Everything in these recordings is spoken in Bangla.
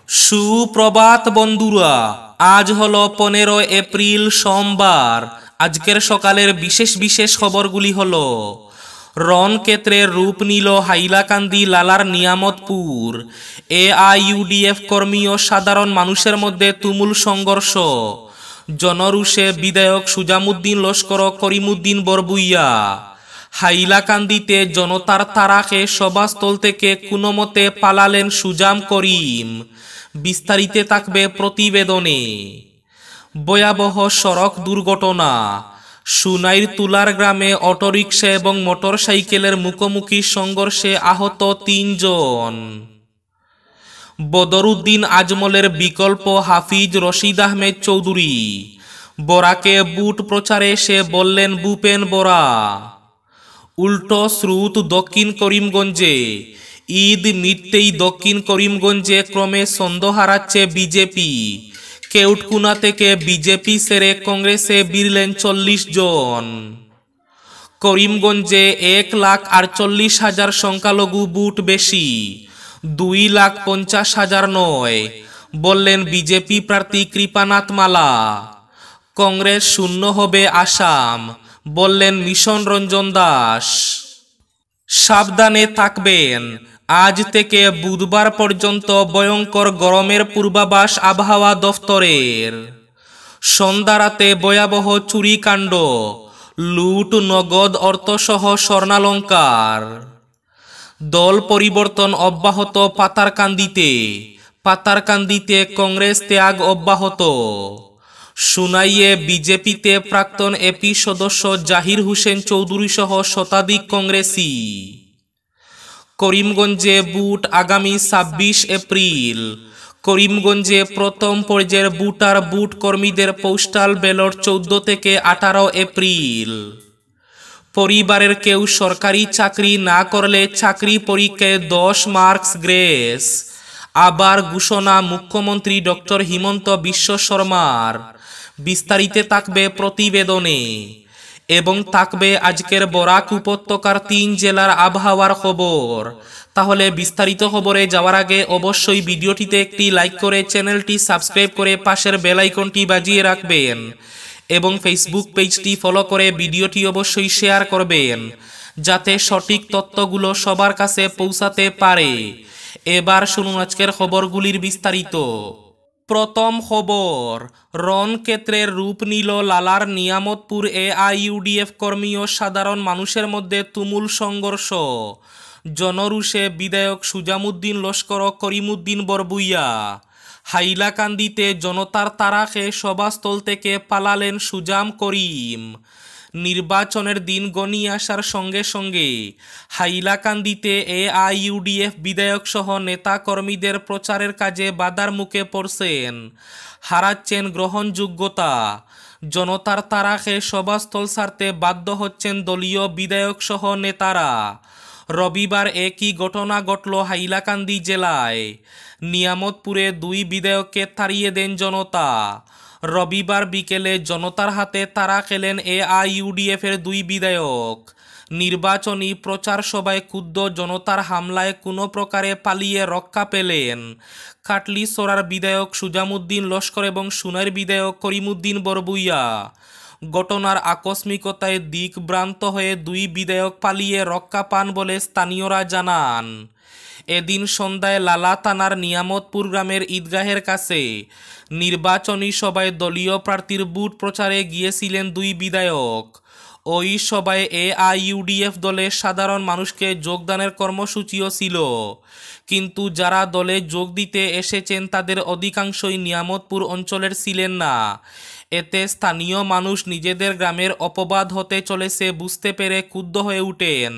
সুপ্রভাত বন্ধুরা, আজ হলো 15 এপ্রিল সোমবার। আজকের সকালের বিশেষ বিশেষ খবরগুলি হলো: রণক্ষেত্রের রূপ নিল হাইলাকান্দি লালার নিয়ামতপুর। এআইইউডিএফ কর্মী ও সাধারণ মানুষের মধ্যে তুমুল সংঘর্ষ। জনরুষে বিধায়ক সুজামুদ্দিন লস্কর করিমুদ্দিন বরবুইয়া। হাইলাকান্দিতে জনতার তাড়াকে সভাস্থল থেকে কোনোমতে পালালেন সুজাম করিম। বিস্তারিত থাকবে প্রতিবেদনে। ভয়াবহ সড়ক দুর্ঘটনা। সুনাইর তুলার গ্রামে অটোরিকশা এবং মোটরসাইকেলের মুখোমুখি সংঘর্ষে আহত 3 জন। বদরুদ্দিন আজমলের বিকল্প হাফিজ রশিদ আহমেদ চৌধুরী। বরাকে বুট প্রচারে এসে বললেন ভূপেন বরা। উল্টো স্রোত দক্ষিণ করিমগঞ্জে। ঈদ মিটতেই দক্ষিণ করিমগঞ্জে ক্রমে ছন্দ হারাচ্ছে বিজেপি। কেউটকুনা থেকে বিজেপি সেরে কংগ্রেসে ভিড়লেন 40 জন। করিমগঞ্জে 1,48,000 সংখ্যালঘু ভোট বেশি, 2,50,000 নয়, বললেন বিজেপি প্রার্থী কৃপানাথ মালা। কংগ্রেস শূন্য হবে আসাম, বললেন মিশন রঞ্জন দাস। সাবধানে থাকবেন, আজ থেকে বুধবার পর্যন্ত ভয়ঙ্কর গরমের পূর্বাভাস আবহাওয়া দফতরের। সন্ধ্যা রাতে ভয়াবহ চুরিকাণ্ড, লুট, নগদ অর্থসহ স্বর্ণালংকার। দল পরিবর্তন অব্যাহত পাতারকান্দিতে কংগ্রেস ত্যাগ অব্যাহত। সুনাইয়ে বিজেপিতে প্রাক্তন এপি সদস্য জাহির হোসেন চৌধুরী সহ শতাধিক কংগ্রেসি। করিমগঞ্জে ভোট আগামী 26 এপ্রিল। করিমগঞ্জে প্রথম পর্যায়ের ভোটার ভোট কর্মীদের পোস্টাল ব্যালট 14 থেকে 18 এপ্রিল। পরিবারের কেউ সরকারি চাকরি না করলে চাকরি পরীক্ষায় 10 মার্কস গ্রেস। আবার ঘোষণা মুখ্যমন্ত্রী ডক্টর হিমন্ত বিশ্ব শর্মার। বিস্তারিত থাকবে প্রতিবেদনে। এবং থাকবে আজকের বরাক উপত্যকার 3 জেলার আবহাওয়ার খবর। তাহলে বিস্তারিত খবরে যাওয়ার আগে অবশ্যই ভিডিওটিতে একটি লাইক করে চ্যানেলটি সাবস্ক্রাইব করে পাশের বেল আইকনটি বাজিয়ে রাখবেন এবং ফেসবুক পেজটি ফলো করে ভিডিওটি অবশ্যই শেয়ার করবেন যাতে সঠিক তথ্যগুলো সবার কাছে পৌঁছাতে পারে। এবার শুনুন আজকের খবরগুলির বিস্তারিত। প্রথম খবর, রণক্ষেত্রের রূপ নিল লালার নিয়ামতপুর। এআইইউডিএফ কর্মী ও সাধারণ মানুষের মধ্যে তুমুল সংঘর্ষ। জনরুষে বিধায়ক সুজামুদ্দিন লস্কর করিমুদ্দিন বরবুইয়া। হাইলাকান্দিতে জনতার তাড়াকে সভাস্থল থেকে পালালেন সুজাম করিম। নির্বাচনের দিন গনিয়ে আসার সঙ্গে সঙ্গে হাইলাকান্দিতে এআইইউডিএফ বিধায়ক সহ নেতা কর্মীদের প্রচারের কাজে বাধার মুখে পড়ছেন, হারাচ্ছেন গ্রহণযোগ্যতা। জনতার তাড়াকে সভাস্থল ছাড়তে বাধ্য হচ্ছেন দলীয় বিধায়ক সহ নেতারা। রবিবার একই ঘটনা ঘটল হাইলাকান্দি জেলায়। নিয়ামতপুরে 2 বিধায়ককে তাড়িয়ে দেন জনতা। রবিবার বিকেলে জনতার হাতে তাড়া খেলেন এআইইউডিএফের 2 বিধায়ক। নির্বাচনী প্রচার সভায় ক্ষুব্ধ জনতার হামলায় কোনো প্রকারে পালিয়ে রক্ষা পেলেন কাটলিছড়ার বিধায়ক সুজামুদ্দিন লস্কর এবং সুনাইর বিধায়ক করিমুদ্দিন বরবুইয়া। ঘটনার আকস্মিকতায় দিকভ্রান্ত হয়ে 2 বিধায়ক পালিয়ে রক্ষা পান বলে স্থানীয়রা জানান। এদিন সন্ধ্যায় লালা থানার নিয়ামতপুর গ্রামের ঈদগাহের কাছে নির্বাচনী সভায় দলীয় প্রার্থীর ভোট প্রচারে গিয়েছিলেন 2 বিধায়ক। ওই সভায় এআইইউডিএফ দলের সাধারণ মানুষকে যোগদানের কর্মসূচিও ছিল, কিন্তু যারা দলে যোগ দিতে এসেছেন তাদের অধিকাংশই নিয়ামতপুর অঞ্চলের ছিলেন না। এতে স্থানীয় মানুষ নিজেদের গ্রামের অপবাদ হতে চলেছে বুঝতে পেরে ক্ষুব্ধ হয়ে ওঠেন।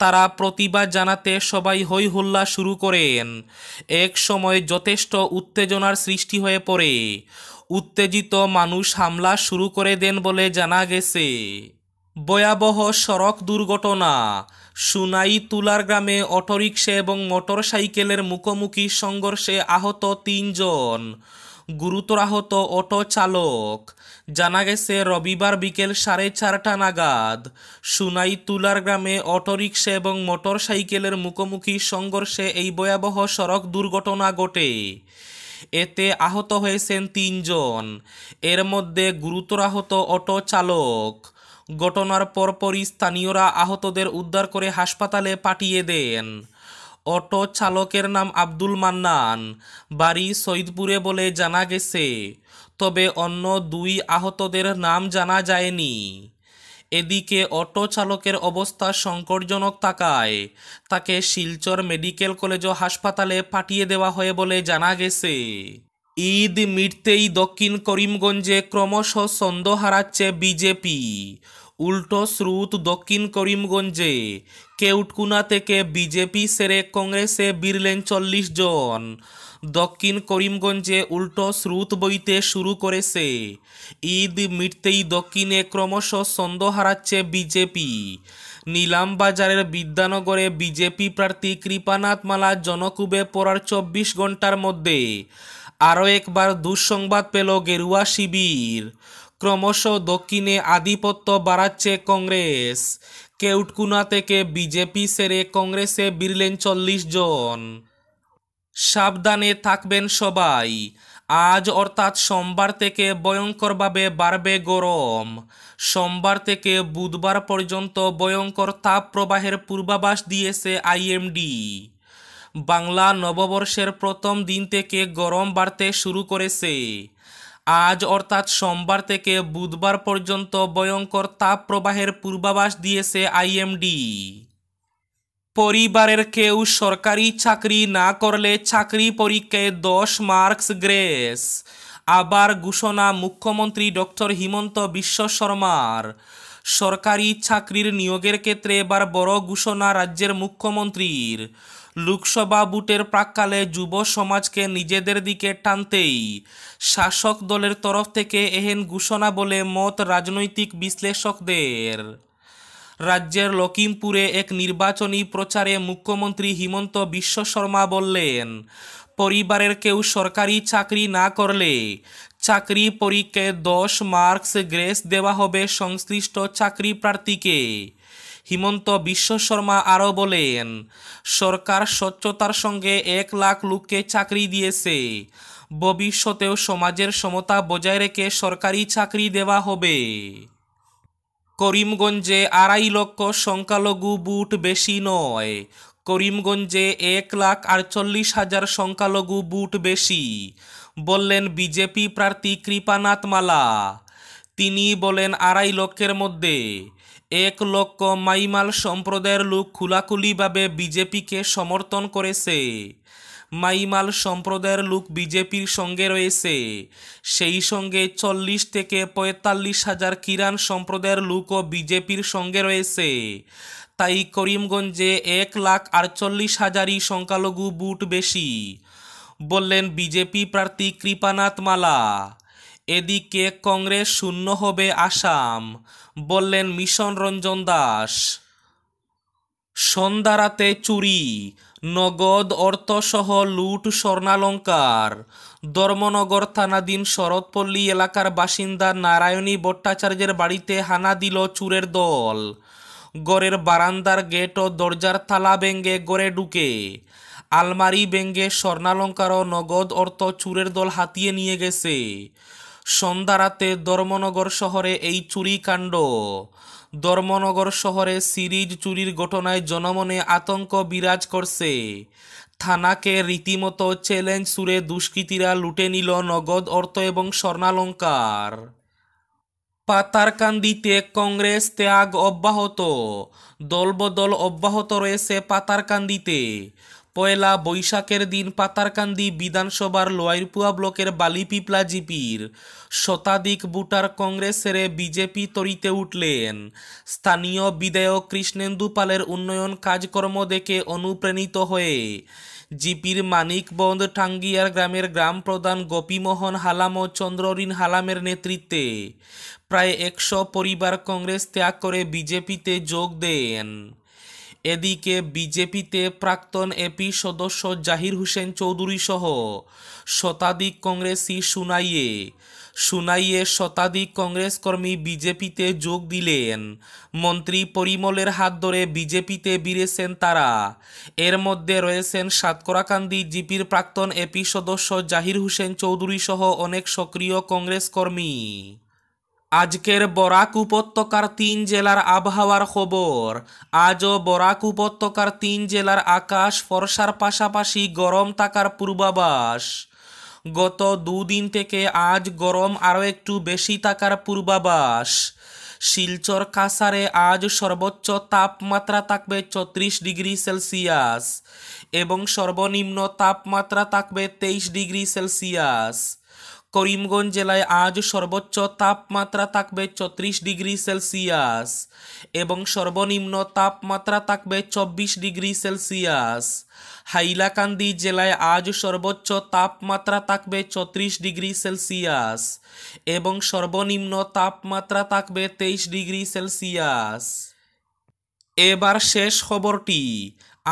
তারা প্রতিবাদ জানাতে সবাই হই হল্লা শুরু করেন। এক সময় যথেষ্ট উত্তেজনার সৃষ্টি হয়ে পড়ে। উত্তেজিত মানুষ হামলা শুরু করে দেন বলে জানা গেছে। ভয়াবহ সড়ক দুর্ঘটনা। সুনাই তুলার গ্রামে অটোরিকশা এবং মোটরসাইকেলের মুখোমুখি সংঘর্ষে আহত 3 জন। গুরুতর আহত অটো চালক। জানা গেছে রবিবার বিকেল 4:30 নাগাদ সুনাইতুলার গ্রামে অটোরিকশা এবং মোটরসাইকেলের মুখোমুখি সংঘর্ষে এই ভয়াবহ সড়ক দুর্ঘটনা ঘটে। এতে আহত হয়েছেন 3 জন, এর মধ্যে গুরুতর আহত অটো চালক। ঘটনার পরপরই স্থানীয়রা আহতদের উদ্ধার করে হাসপাতালে পাঠিয়ে দেন। অটো চালকের নাম আব্দুল মান্নান, বাড়ি সৈয়দপুরে বলে জানা গেছে, তবে অন্য 2 আহতদের নাম জানা যায়নি। এদিকে অটো চালকের অবস্থা সংকটজনক থাকায় তাকে শিলচর মেডিকেল কলেজ ও হাসপাতালে পাঠিয়ে দেওয়া হয় বলে জানা গেছে। ঈদ মিটতেই দক্ষিণ করিমগঞ্জে ক্রমশ ছন্দ হারাচ্ছে বিজেপি। উল্টো স্রোত দক্ষিণ করিমগঞ্জে। কেউটকুনা থেকে বিজেপি ছেড়ে কংগ্রেসে বিরলেন 40 জন। দক্ষিণ করিমগঞ্জে উল্টো স্রোত বইতে শুরু করেছে। ঈদ মিটতেই দক্ষিণে ক্রমশ ছন্দ হারাচ্ছে বিজেপি। নিলামবাজারের বিদ্যানগরে বিজেপি প্রার্থী কৃপানাথ মালা জনকুবে পড়ার 24 ঘন্টার মধ্যে আরও একবার দুঃসংবাদ পেল গেরুয়া শিবির। ক্রমশ দক্ষিণে আধিপত্য বাড়াচ্ছে কংগ্রেস। কেউটকুনা থেকে বিজেপি ছেড়ে কংগ্রেসে বিরলেন 40 জন। সাবধানে থাকবেন সবাই। আজ অর্থাৎ সোমবার থেকে ভয়ঙ্করভাবে বাড়বে গরম। সোমবার থেকে বুধবার পর্যন্ত ভয়ঙ্কর তাপ প্রবাহের পূর্বাভাস দিয়েছে আইএমডি। বাংলা নববর্ষের প্রথম দিন থেকে গরম বাড়তে শুরু করেছে। আজ অর্থাৎ সোমবার থেকে বুধবার পর্যন্ত ভয়ঙ্কর তাপ প্রবাহের পূর্বাভাস দিয়েছে আইএমডি। পরিবারের কেউ সরকারি চাকরি না করলে চাকরি পরীক্ষায় 10 মার্কস গ্রেস। আবার ঘোষণা মুখ্যমন্ত্রী ডক্টর হিমন্ত বিশ্ব শর্মার। সরকারি চাকরির নিয়োগের ক্ষেত্রে এবার বড় ঘোষণা রাজ্যের মুখ্যমন্ত্রীর। লোকসভা ভোটের প্রাক্কালে যুব সমাজকে নিজেদের দিকে টানতেই শাসক দলের তরফ থেকে এহেন ঘোষণা বলে মত রাজনৈতিক বিশ্লেষকদের। রাজ্যের লখিমপুরে এক নির্বাচনী প্রচারে মুখ্যমন্ত্রী হিমন্ত বিশ্ব শর্মা বললেন, পরিবারের কেউ সরকারি চাকরি না করলে চাকরি পরীক্ষায় 10 মার্কস গ্রেস দেওয়া হবে সংশ্লিষ্ট চাকরি প্রার্থীকে। হিমন্ত বিশ্ব শর্মা আরও বলেন, সরকার স্বচ্ছতার সঙ্গে 1 লাখ লোককে চাকরি দিয়েছে। ভবিষ্যতেও সমাজের সমতা বজায় রেখে সরকারি চাকরি দেওয়া হবে। করিমগঞ্জে 2.5 লক্ষ সংখ্যালঘু ভোট বেশি নয়। করিমগঞ্জে 1,48,000 সংখ্যালঘু ভোট বেশি, বললেন বিজেপি প্রার্থী কৃপানাথ মালা। তিনি বলেন 2.5 লক্ষের মধ্যে 1 লক্ষ মাইমাল সম্প্রদায়ের লোক খোলাখুলিভাবে বিজেপিকে সমর্থন করেছে। মাইমাল সম্প্রদায়ের লোক বিজেপির সঙ্গে রয়েছে। সেই সঙ্গে 40 থেকে 45 হাজার কিরান সম্প্রদায়ের লোকও বিজেপির সঙ্গে রয়েছে। তাই করিমগঞ্জে 1,48,000ই সংখ্যালঘু ভোট বেশি, বললেন বিজেপি প্রার্থী কৃপানাথ মালা। এদিকে কংগ্রেস শূন্য হবে আসাম, বললেন মিশন রঞ্জন দাস। সন্ধ্যা রাতে চুরি, নগদ অর্থসহ লুট স্বর্ণালঙ্কার। ধর্মনগর থানাধীন শরৎপল্লী এলাকার বাসিন্দা নারায়ণী ভট্টাচার্যের বাড়িতে হানা দিল চোরের দল। ঘরের বারান্দার গেট ও দরজার তালা ভেঙে ঘরে ঢুকে আলমারি ভেঙে স্বর্ণালঙ্কার ও নগদ অর্থ চোরের দল হাতিয়ে নিয়ে গেছে। সন্ধ্যা রাতে ধর্মনগর শহরে এই চুরি কাণ্ড। ধর্মনগর শহরে সিরিজ চুরির ঘটনায় জনমনে আতঙ্ক বিরাজ করছে। থানাকে রীতিমতো চ্যালেঞ্জ ছুড়ে দুষ্কৃতীরা লুটে নিল নগদ অর্থ এবং স্বর্ণালঙ্কার। পাতারকান্দিতে কংগ্রেস ত্যাগ অব্যাহত, দলবদল অব্যাহত রয়েছে পাতারকান্দিতে। পয়লা বৈশাখের দিন পাতারকান্দি বিধানসভার লোয়ারপুয়া ব্লকের বালিপিপলা জিপির শতাধিক ভোটার কংগ্রেস ছেড়ে বিজেপি তরিতে উঠলেন। স্থানীয় বিধায়ক কৃষ্ণেন্দু পালের উন্নয়ন কাজকর্ম দেখে অনুপ্রাণিত হয়ে জিপির মানিকবন্দ টাঙ্গিয়ার গ্রামের গ্রাম প্রধান গোপীমোহন হালাম ও চন্দ্ররিন হালামের নেতৃত্বে প্রায় 100 পরিবার কংগ্রেস ত্যাগ করে বিজেপিতে যোগ দেন। এদিকে বিজেপিতে প্রাক্তন এপি সদস্য জাহির হোসেন চৌধুরী সহ শতাধিক কংগ্রেসি সুনাইয়ে শতাধিক কংগ্রেস কর্মী বিজেপিতে যোগ দিলেন। মন্ত্রী পরিমলের হাত ধরে বিজেপিতে বিড়েছেন তারা। এর মধ্যে রয়েছেন সাতকরাকান্দি জিপির প্রাক্তন এপি সদস্য জাহির হোসেন চৌধুরী সহ অনেক সক্রিয় কংগ্রেস কর্মী। আজকের বরাক উপত্যকার 3 জেলার আবহাওয়ার খবর। আজও বরাক উপত্যকার 3 জেলার আকাশ ফর্সার পাশাপাশি গরম থাকার পূর্বাভাস। গত দুদিন থেকে আজ গরম আরও একটু বেশি থাকার পূর্বাভাস। শিলচর কাছাড়ে আজ সর্বোচ্চ তাপমাত্রা থাকবে 34 ডিগ্রি সেলসিয়াস এবং সর্বনিম্ন তাপমাত্রা থাকবে 23 ডিগ্রি সেলসিয়াস। করিমগঞ্জ জেলায় আজ সর্বোচ্চ তাপমাত্রা থাকবে 34 ডিগ্রি সেলসিয়াস এবং সর্বনিম্ন তাপমাত্রা থাকবে 24 ডিগ্রি সেলসিয়াস। হাইলাকান্দি জেলায় আজ সর্বোচ্চ তাপমাত্রা থাকবে 34 ডিগ্রি সেলসিয়াস এবং সর্বনিম্ন তাপমাত্রা থাকবে 23 ডিগ্রি সেলসিয়াস। এবার শেষ খবরটি।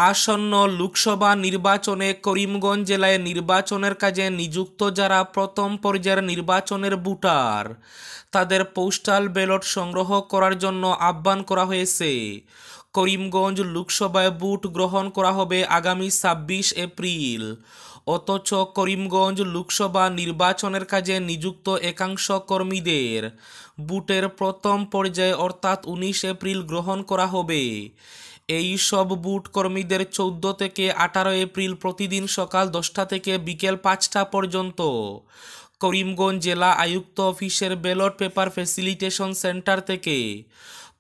আসন্ন লোকসভা নির্বাচনে করিমগঞ্জ জেলায় নির্বাচনের কাজে নিযুক্ত যারা প্রথম পর্যায়ের নির্বাচনের ভোটার তাদের পোস্টাল ব্যালট সংগ্রহ করার জন্য আহ্বান করা হয়েছে। করিমগঞ্জ লোকসভায় ভোট গ্রহণ করা হবে আগামী 26 এপ্রিল। অথচ করিমগঞ্জ লোকসভা নির্বাচনের কাজে নিযুক্ত একাংশ কর্মীদের ভোটের প্রথম পর্যায়ে অর্থাৎ 19 এপ্রিল গ্রহণ করা হবে। এই সব ভোট কর্মীদের 14 থেকে 18 এপ্রিল প্রতিদিন সকাল 10টা থেকে বিকেল 5টা পর্যন্ত করিমগঞ্জ জেলা আয়ুক্ত অফিসের ব্যালট পেপার ফ্যাসিলিটেশন সেন্টার থেকে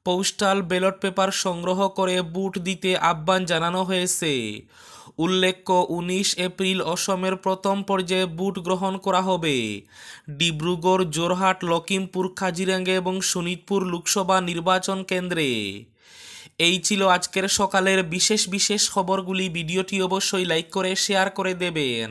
পোস্টাল ব্যালট পেপার সংগ্রহ করে ভোট দিতে আহ্বান জানানো হয়েছে। উল্লেখ্য 19 এপ্রিল অসমের প্রথম পর্যায়ে ভোট গ্রহণ করা হবে ডিব্রুগড়, যোরহাট, লখিমপুর, কাজিরাঙ্গা এবং শোনিতপুর লোকসভা নির্বাচন কেন্দ্রে। এই ছিল আজকের সকালের বিশেষ খবরগুলি। ভিডিওটি অবশ্যই লাইক করে শেয়ার করে দেবেন।